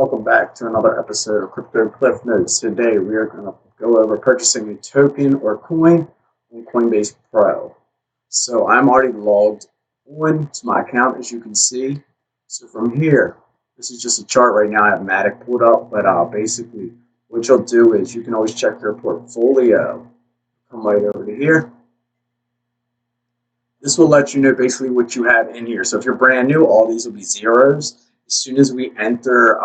Welcome back to another episode of Crypto Cliff Notes. Today we are going to go over purchasing a token or coin on Coinbase Pro. So I'm already logged on to my account, as you can see. So from here, this is just a chart right now. I have Matic pulled up, but basically what you'll do is you can always check your portfolio. Come right over to here. This will let you know basically what you have in here. So if you're brand new, all these will be zeros. As soon as we enter,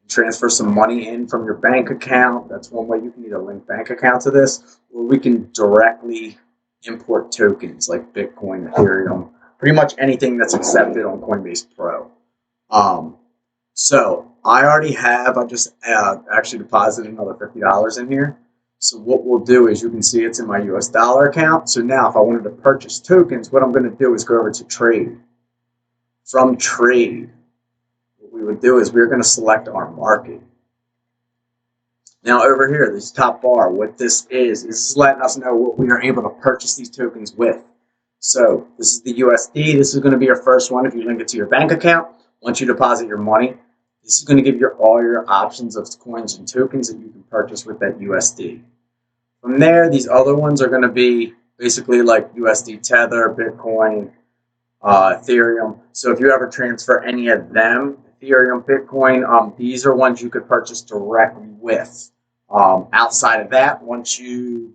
transfer some money in from your bank account, that's one way. You can either link bank account to this, or we can directly import tokens like Bitcoin, Ethereum, pretty much anything that's accepted on Coinbase Pro. So I just actually deposited another $50 in here. So what we'll do is you can see it's in my US dollar account. So now if I wanted to purchase tokens, what I'm going to do is go over to trade. From trade, what we would do is we're going to select our market. Now over here, this top bar, what this is letting us know what we are able to purchase these tokens with. So this is the USD. This is going to be your first one if you link it to your bank account. Once you deposit your money, this is going to give you all your options of coins and tokens that you can purchase with that USD. From there, these other ones are going to be basically like USD Tether, Bitcoin, Ethereum. So if you ever transfer any of them, Ethereum, Bitcoin, these are ones you could purchase directly with. Outside of that, once you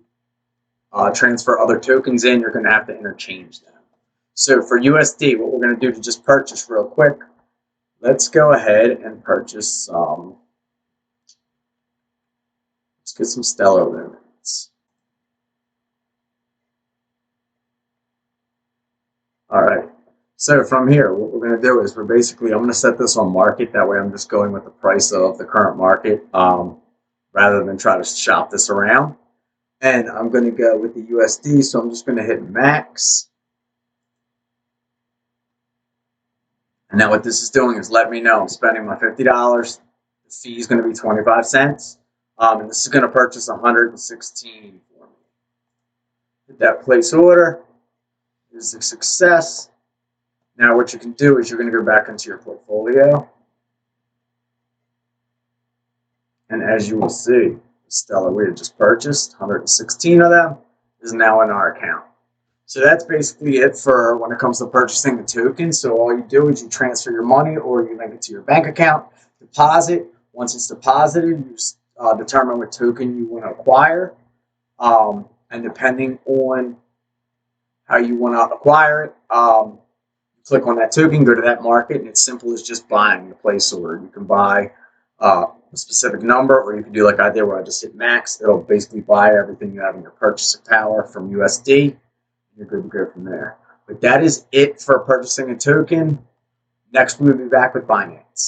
transfer other tokens in, you're going to have to interchange them. So for USD, what we're going to do to just purchase real quick, let's go ahead and purchase let's get some Stellar limits. All right. So from here, what we're going to do is I'm going to set this on market. That way I'm just going with the price of the current market rather than try to shop this around. And I'm going to go with the USD. So I'm just going to hit max. And now what this is doing is let me know I'm spending my $50. The fee is going to be 25 cents. And this is going to purchase 116 for me. Hit that place order. Is a success. Now what you can do is you're going to go back into your portfolio. And as you will see, the Stellar we had just purchased, 116 of them, is now in our account. So that's basically it for when it comes to purchasing the token. So all you do is you transfer your money or you link it to your bank account, deposit. Once it's deposited, you determine what token you want to acquire. And depending on how you want to acquire it, click on that token, go to that market, and it's simple as just buying the place order. You can buy a specific number, or you can do like I did where I just hit max. It'll basically buy everything you have in your purchasing power from USD. You're good to go from there. But that is it for purchasing a token. Next, we will be back with Binance.